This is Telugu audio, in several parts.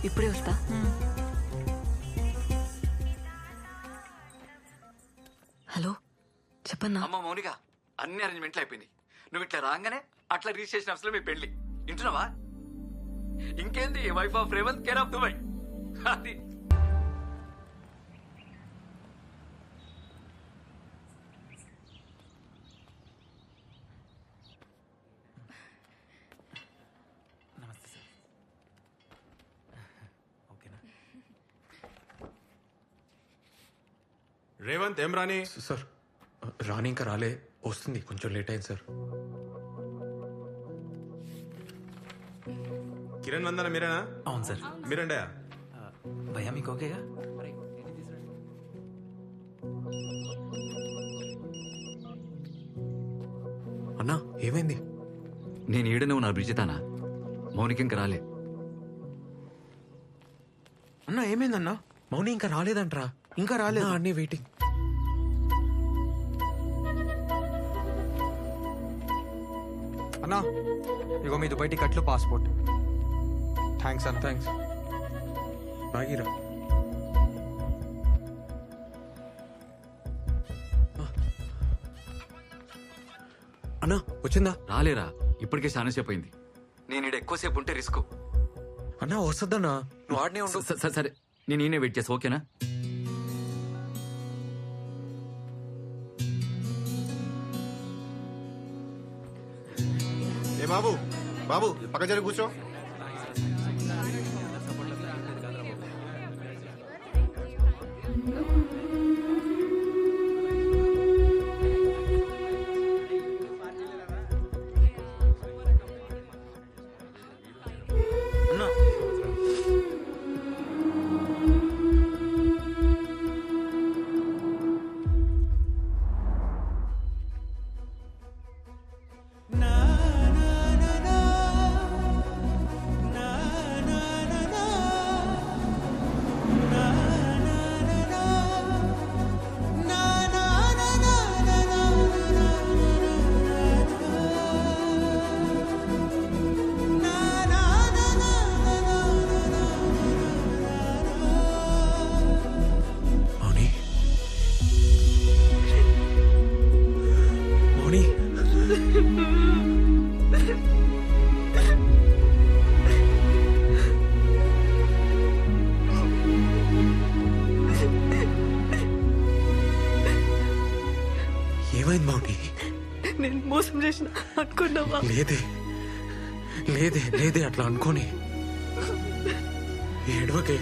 ఇప్పుడే వస్తా. హలో చెప్పన్నా. అమ్మ మౌనిక, అన్ని అరేంజ్మెంట్లు అయిపోయినాయి. నువ్వు ఇట్లా రాగానే అట్లా రిజిస్ట్రేషన్ ఆఫీస్ లో మీ పెళ్లి. వింటున్నావా? ఇంకేంది, wife of Revanth, care of Dubai. అది నమస్తే సార్. ఓకేనా? రేవంత్ ఏం రాని? సార్ రాని ఇంకా రాలే, వస్తుంది, కొంచెం లేట్ అయింది సార్. కిరణ్ వందన మీరేనా? అవును సార్. మీరండే? భయ్యా మీకు ఓకేగా? అన్నా ఏమైంది? నేను ఈడ, నువ్వు నా బ్రిజితానా? మౌనిక ఇంకా రాలే. అన్నా ఏమైందన్నా? మౌని ఇంకా రాలేదంట్రా. ఇంకా రాలేదు. అన్నీ వెయిటింగ్. అన్నా ఇగో మీ దుబాయ్ టికెట్లు, పాస్పోర్ట్. థ్యాంక్స్ అన్న. థ్యాంక్స్. బాగిరా. అన్నా వచ్చిందా? రాలేరా, ఇప్పటికే చాలా సేపు అయింది. నేను ఈడ ఎక్కువసేపు ఉంటే రిస్క్. అన్నా వస్తుందన్నా, నువ్వు ఆడనే ఉండు. సరే, నేను ఈయనే వెయిట్ చేస్తా, ఓకేనా? ఏ బాబు, బాబు పక్క జరిగి కూర్చో. అన్నా మౌని, మౌని, ఏమైంది మౌని? నేను మోసం చేసిన అనుకున్నావా? లేదే లేదే లేదే, అట్లా అనుకోని ఏడవకే.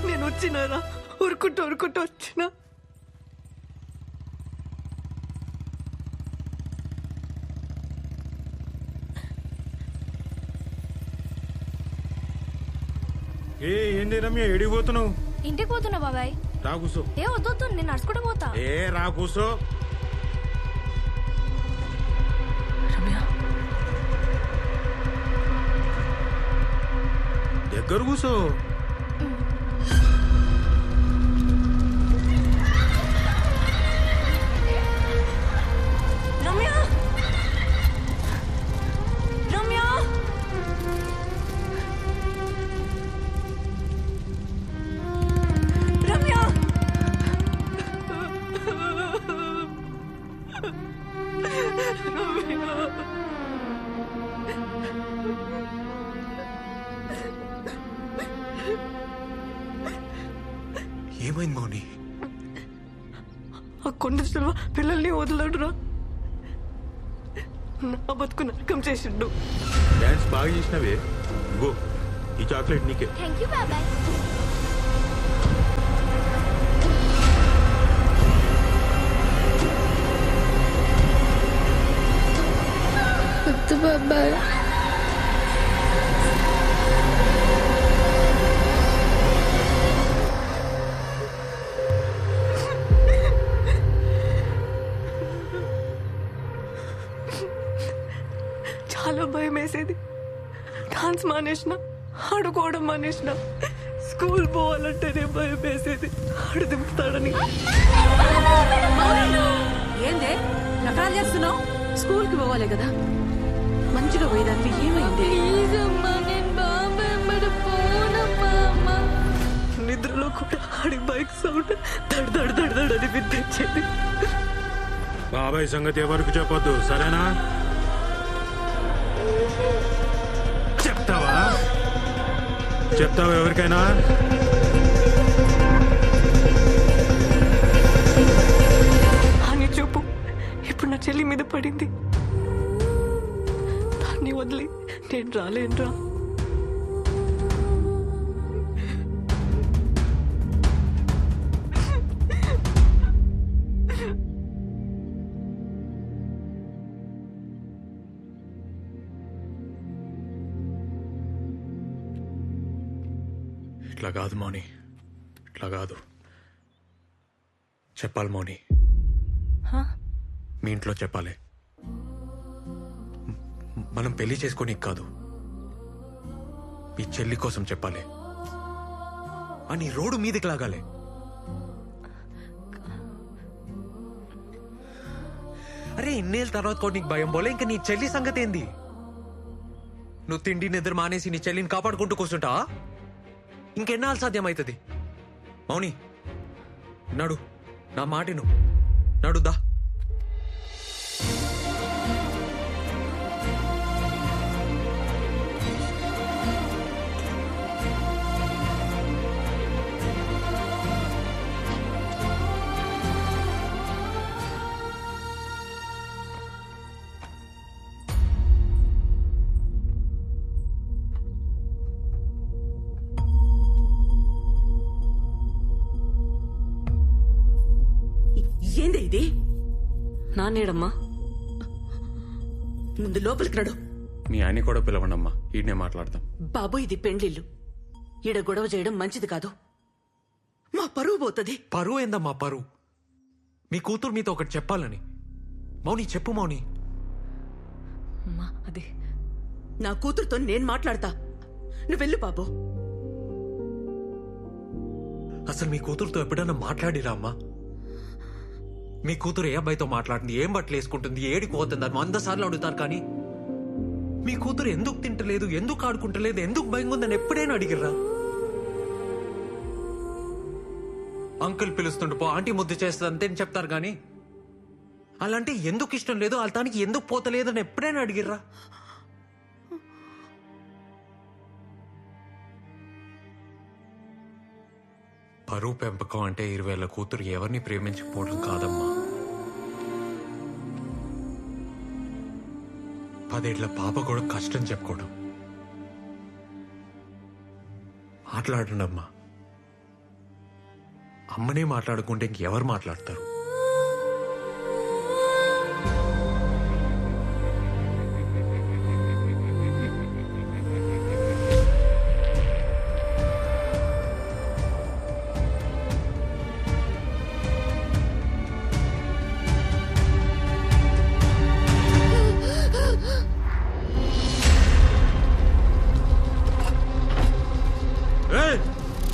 నేను వచ్చినారా? ఉరుకుంటూ వచ్చినా. ఏంటి రమ్య, ఎడిగిపోతున్నావు? ఇంటికి పోతున్నా బాబాయ్. రా కూసో. ఏ వద్దు, నేను నడుచుకుంటూ పోతా. రా కూసో. రమ్య దగ్గర కూసో. రమ్య రమ్య రమ్య ఏమైంది మౌని? ఆ కొండ పిల్లల్ని వదలడురా. నా బతుకు నరకం చేసిండు. డాన్స్ బాగా చేసినవే. గో, ఈ చాక్లెట్ నీకే. థ్యాంక్ యూ బాబాయ్. వద్దు బాబాయ్. చాలా భయం వేసేది. డాన్స్ మానేసిన, ఆడుకోవడం మానేసిన, స్కూల్ పోవాలంటేనే భయం వేసేది. ఆడు దింపుతాడని. ఏందే నకరాలు చేస్తున్నావు? స్కూల్కి పోవాలి కదా. మంచిగా పోయేదాన్ని ఏమైంది? ప్లీజ్ అమ్మా, నేను బాబాయ్ వెంబడి పోనమ్మా అమ్మ. నిద్రలో కూడా ఆడి బైక్ సౌండ్ దడ్ దడ్ దడ్ దడ్ అని వినిపించేది. బాబాయ్ సంగతి ఎవరికి చెప్పొద్దు, సరేనా? చెప్తావా ఎవరికైనా? అని చెప్పు. ఇప్పుడు నా చెల్లి మీద పడింది, దాన్ని వదిలి నేను రాలేనురా. ఇట్లా కాదు మౌని, ఇట్లా కాదు. చెప్పాలి మౌని, మీ ఇంట్లో చెప్పాలి. మనం పెళ్లి చేసుకోనీకి కాదు, మీ చెల్లి కోసం చెప్పాలి. అని రోడ్డు మీదకి లాగాలి. అరే ఇన్నేళ్ళ తర్వాత కూడా నీకు భయం పోలే, ఇంకా నీ చెల్లి సంగతి ఏంది? నువ్వు తిండి నిద్ర మానేసి నీ చెల్లిని కాపాడుకుంటూ కూర్చుంటావా? ఇంకెన్నాళ్ళు సాధ్యమవుతుంది? మౌని నడు, నా మాటిను, నడుద్దా. ఏంది ఇది? నానేడమ్మా, ముందు లోపలికి నడు. మీ ఆయన కూడా పిలవండమ్మా, ఈడనే మాట్లాడదాం. బాబు ఇది పెండ్లిల్లు, ఈడ గొడవ చేయడం మంచిది కాదు. మా పరువు పోతుంది. పరువు ఏందమ్మా పరువు? మీ కూతురు మీతో ఒకటి చెప్పాలని. మౌని చెప్పు మౌని. అది నా కూతురుతో నేను మాట్లాడతా, నువ్వు వెళ్ళు బాబు. అసలు మీ కూతురుతో ఎప్పుడైనా మాట్లాడిరా అమ్మా? మీ కూతురు ఏ అబ్బాయితో మాట్లాడుతుంది, ఏం బట్టలు వేసుకుంటుంది, ఏడికి పోతుంది అని 100 సార్లు అడుగుతారు. కానీ మీ కూతురు ఎందుకు తింటలేదు, ఎందుకు ఆడుకుంటలేదు, ఎందుకు భయంగా ఉందని ఎప్పుడైనా అడిగిర్రా? అంకుల్ పిలుస్తుండు పో, ఆంటీ ముద్దు చేస్తుంది అంతేని చెప్తారు. కానీ అలాంటి ఎందుకు ఇష్టం లేదు, వాళ్ళకి ఎందుకు పోతలేదు అని ఎప్పుడైనా అడిగిర్రా? పరువు పెంపకం అంటే 20 ఏళ్ల కూతురు ఎవరిని ప్రేమించకపోవడం కాదమ్మా, 10 ఏళ్ల పాప కూడా కష్టం చెప్పుకోవడం. మాట్లాడండి అమ్మా. అమ్మనే మాట్లాడుకుంటే ఇంకెవరు మాట్లాడతారు?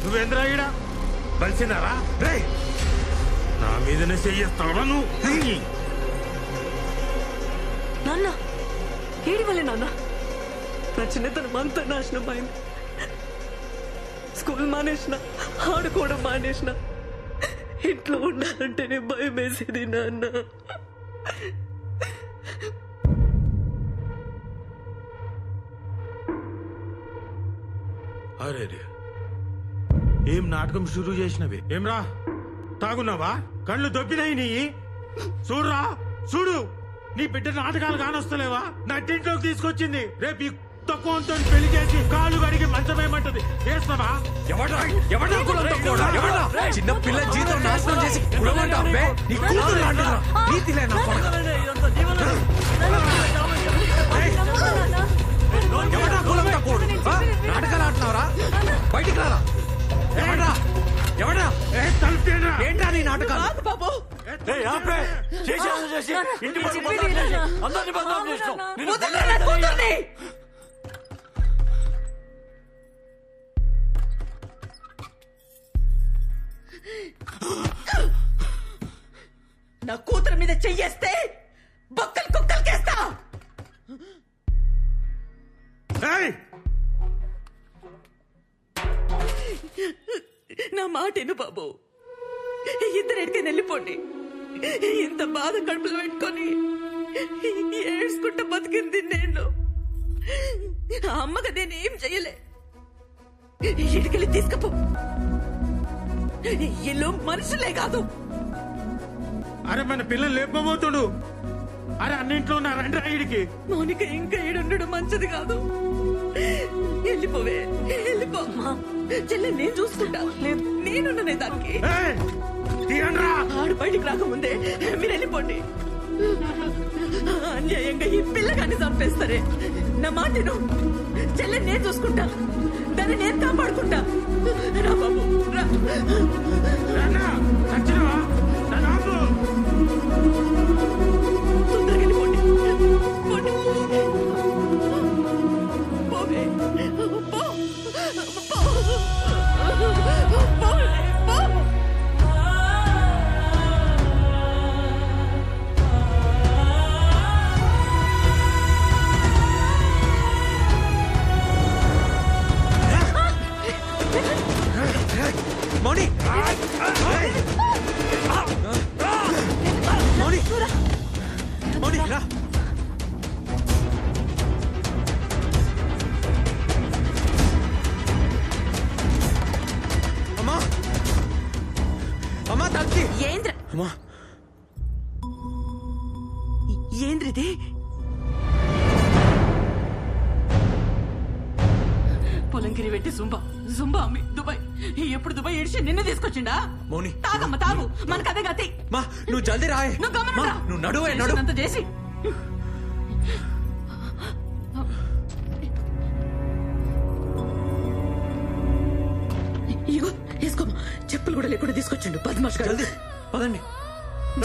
నువ్వేంద్రా ఈడ కలిసినారా? రే నా మీదనే చెయ్యేస్తావా నువ్వు? నాన్న ఏడి వల్లే నాన్న నా చిన్నతనం అంతా నాశనం అయింది. స్కూల్ మానేసిన, ఆడుకోవడం మానేసిన, ఇంట్లో ఉండాలంటేనే భయం వేసేది నాన్న. అరే ఏం నాటకం షురూ చేసినవి? ఏమ్రా తాగున్నావా? కళ్ళు దొబ్బినాయి నీ? చూడరా చూడు, నీ బిడ్డ నాటకాలు కానొస్తలేవా? నట్టింట్లోకి తీసుకొచ్చింది. రేపు తక్కువతో పెళ్లి చేసి కాళ్ళు కడిగి మంచమేమంటది, చేస్తావా? చిన్న పిల్ల జీతం నాశనం చేసి నాటకాలు ఆడుతున్నారా? బయటికి రారా? ఏంటా నీ నాటకాలు? నా కూతురు మీద చెయ్యేస్తే బొక్కలు కుక్కలకేస్తా. నా మాట విను బాబు. ఇద్దరెడికైనా వెళ్ళిపోండి. ఇంత బాధ కడుపులో పెట్టుకొని ఏడ్చుకుంటా బతికింది నేను. ఆ అమ్మగా నేను ఏం చెయ్యలే. ఇడికెళ్ళి తీసుకపో. ఇల్లు మనుషులే కాదు. అరే మన పిల్లలు లేపబోతుడు. అరే అన్నింట్లో ఉన్న రండి ఇడికి. మౌనిక ఇంకా ఈడుండడం మంచిది కాదు. వెళ్ళిపోవే, వెళ్ళిపో. చెల్లె నేను చూసుకుంటా. లేదు నేనున్ననే దానికి. తీయండ్రా. ఆడు బయటికి రాకముందే మీరు వెళ్ళిపోండి. అన్యాయంగా ఈ పిల్లగాన్ని చంపేస్తారే. నా మాట విను. చెల్లె నేను చూసుకుంటా. దాన్ని నేను కాపాడుకుంటా. రా బాబు రా. నాన్నా, చచ్చినవా? నన్ను ఆపు. తొందరగా వెళ్ళిపోండి. పోండి. పోవే. పో. పో. పో. మౌని మౌని మౌని రా. అమ్మా అమ్మా తల్లి. ఏంద్ర అమ్మా ఏంద్రిది? పొలంకిరి పెట్టి జుంబా అమ్మి దుబాయ్. ఎప్పుడు దుబాయ్ ఏడిచి నిన్ను తీసుకొచ్చిండా? మౌని తాగమ్మ తాగు. మనకు అదే గతి. మా నువ్వు జల్దీ రాయే. నువ్వు గమనం రా. నువ్వు నడువే నడు. అంత చేసి ఇగో వేసుకోమా. చెప్పులు కూడా లేకుండా తీసుకొచ్చిండు బద్మాష్ గారు. జల్దీ పదండి.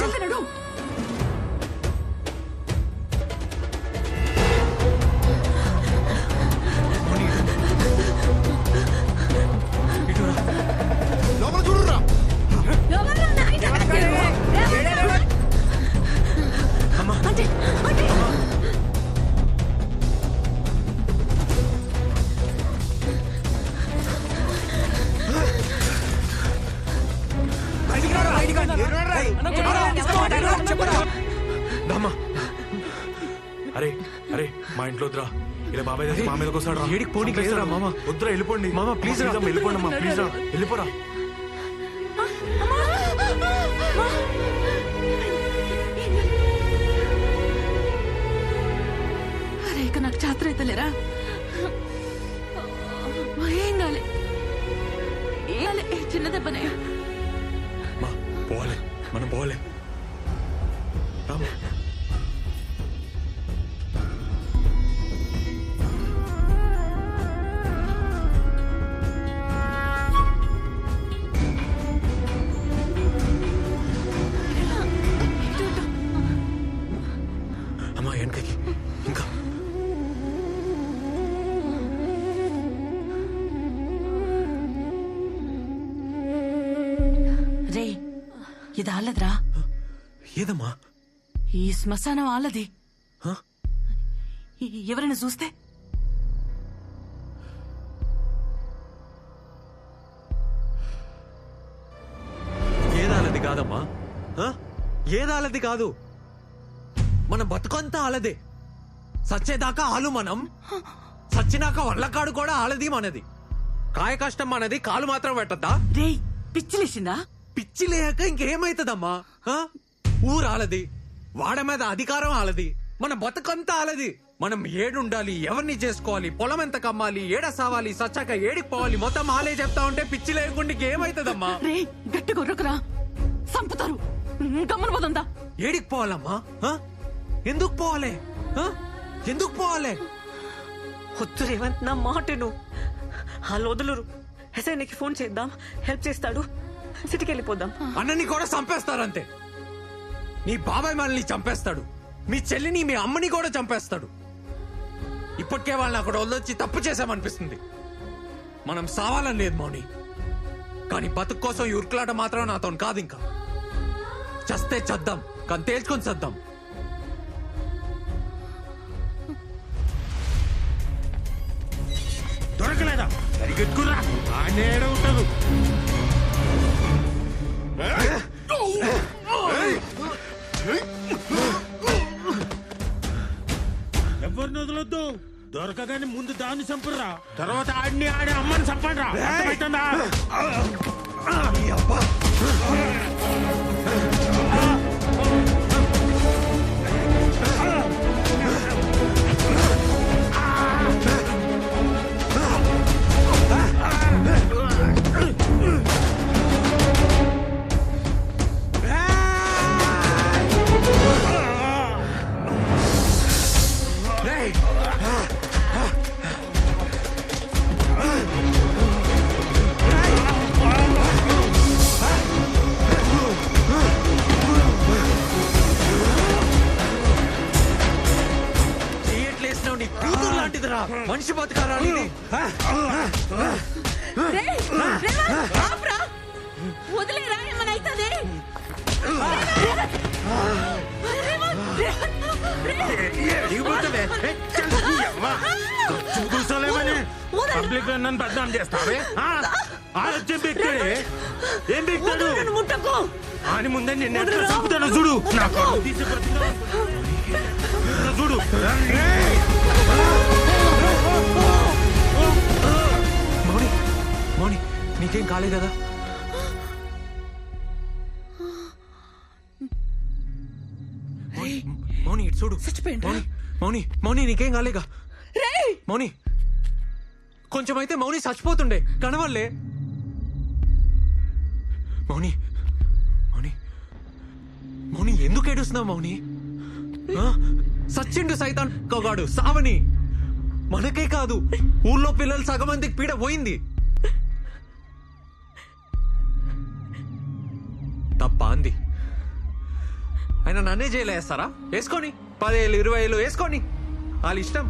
జల్దీ నడు. ఇటు రా. అమ్మా దమ్మా. అరే అరే మా ఇంట్లో వద్దురా. ఇలా బాబాయ్ దగ్గర మా మీదకి వస్తాడు రా. ఏడికి పోనీకి లేదురా మామ. వద్దురా వెళ్ళిపోండి. మామ, ప్లీజ్ రా. వెళ్ళిపోండి అమ్మా ప్లీజ్ రా. వెళ్ళిపోరా. అరే ఇక నాకు చాత్ర అయితే లేరా. ఏం కాలే. చిన్న దెబ్బనే. మా పోలే మనం పోలే. రామా అమ్మా వెనకకి ఇంకా. రే ఇది ఆలద్రా. ఏదమ్మా? ఈ శ్మశానం ఆలది. హ? ఎవరైనా చూస్తే? ఏదాలది కాదమ్మా. ఏదాలది కాదు. మన బతుకంతా ఆలదే. సచ్చేదాకా ఆలు మనం. సచ్చినాక వల్లకాడు కూడా ఆలది మనది. కాయ కష్టం మనది. కాలు మాత్రం పెట్టద్దా? రే పిచ్చిలేసిందా? పిచ్చి లేక ఇంకేమైతుందమ్మా? ఊరాలది. వాడ మీద అధికారం ఆలది. మన బతుకంతా ఆలది. మనం ఏడుండాలి, ఎవరిని చేసుకోవాలి, పొలం ఎంత కమ్మాలి, ఏడ సావాలి, సచ్చాక ఏడికి పోవాలి, మొత్తం ఆలే చెప్తా ఉంటే పిచ్చి లేకుండా ఏమైతుందమ్మా? రే గట్టి గొర్రకురా. సంపుతారు. గమ్మన పోతుందా? ఏడికి పోవాలమ్మా? ఎందుకు పోవాలి? ఎందుకు పోవాలి? వద్దు రేవంత్, నా మాటను. వాళ్ళు వదులురు. ఎస్ఐకి ఫోన్ చేద్దాం, హెల్ప్ చేస్తాడు. సిటీకి వెళ్ళిపోదాం. అన్నని కూడా చంపేస్తారంతే. నీ బాబాయ్ మనల్ని చంపేస్తాడు. మీ చెల్లిని, మీ అమ్మని కూడా చంపేస్తాడు. ఇప్పటికే వాళ్ళని అక్కడ వదిలొచ్చి తప్పు చేశామనిపిస్తుంది. మనం సావాలని లేదు మౌని. కానీ బతుకు కోసం ఈ ఉరుకులాట మాత్రం నాతో కాదు. ఇంకా చస్తే చద్దాం, కానీ తేల్చుకొని చద్దాం. దొరకలేదా? సరిగెట్టుకురా ఆడేడ ఉంటారు ఎవరిని వదలొద్దు దొరకగానే ముందు దాన్ని చంపుర్రా తర్వాత ఆడిని ఆడే అమ్మని చంపండిరా అర్థమవుతుందా మనిషి బతకారా వదిలేరా ఏమన్నా అవుతుంది చూసలేమని పబ్లిక్ నన్ను బద్నాం చేస్తావే ఆలోచన బిక్తాడే ఏం బిక్తాడు ముట్టకు అని ముందే నిన్ను ఎట్లా చంపుతాను చూడు నా కళ్ళు తీసి బ్రతుకుతావా? చూడు మౌని మౌని నీకేం కాలే కదా మౌని ఇటు చూడు మౌని మౌని మౌని నీకేం కాలేగా మౌని కొంచెం అయితే మౌని చచ్చిపోతుండే కనవల్లే మౌని మౌని మౌని ఎందుకు ఏడుస్తున్నావు మౌని సచ్చిండు సైతాన్ కగాడు సావని మనకే కాదు ఊళ్ళో పిల్లలు సగం మందికి పీడ పోయింది తప్ప అంది ఆయన నన్నే జైలు వేస్తారా వేసుకొని 10,000 20,000 వేసుకొని వాళ్ళ ఇష్టం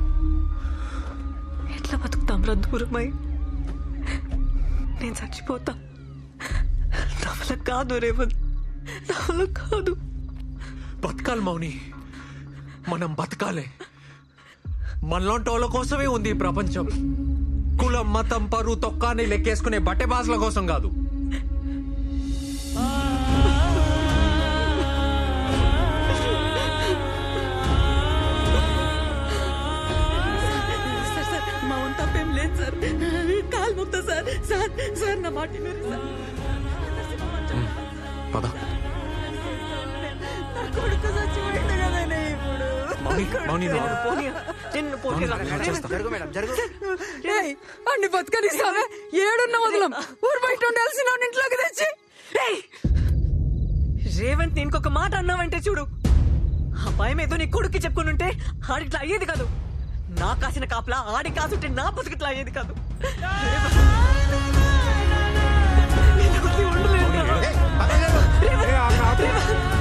ఎట్లా బతుకుతాం రా దూరమై నేను చచ్చిపోతా నవల కాదు రేవంత్ నవల కాదు బతకాలి మౌని మనం బతకాలే మనలాంటి వాళ్ళ కోసమే ఉంది ఈ ప్రపంచం కులం మతం పరువు తొక్కాన్ని లెక్కేసుకునే బట్టె బాసుల కోసం కాదు మా వంత తప్పేం లేదు సార్ కాలు ముక్తా సార్ సార్ సార్ నా మాట వినండి సార్ పద నా కొడుకు చచ్చిపోయింది కదనే ఇప్పుడు మౌని మౌని నువ్వు ఆగు. నిన్ను పోనీ జరుగు మేడం జరుగు అన్ని బతకనిస్తావే ఏడున్న వదలం ఊరు బయట ఉండాల్సిన ఇంట్లోకి తెచ్చి రేవంత్ నేను ఇంకొక మాట అన్నావంటే చూడు ఆ భయం ఏదో నీ కొడుక్కి చెప్పుకుని ఉంటే ఆడిట్లా అయ్యేది కాదు నా కాసిన కాపలా ఆడి కాసుంటే నా బతుకుట్లా అయ్యేది కాదు నేను ఉండలేను. రేవంత్, రేవంత్,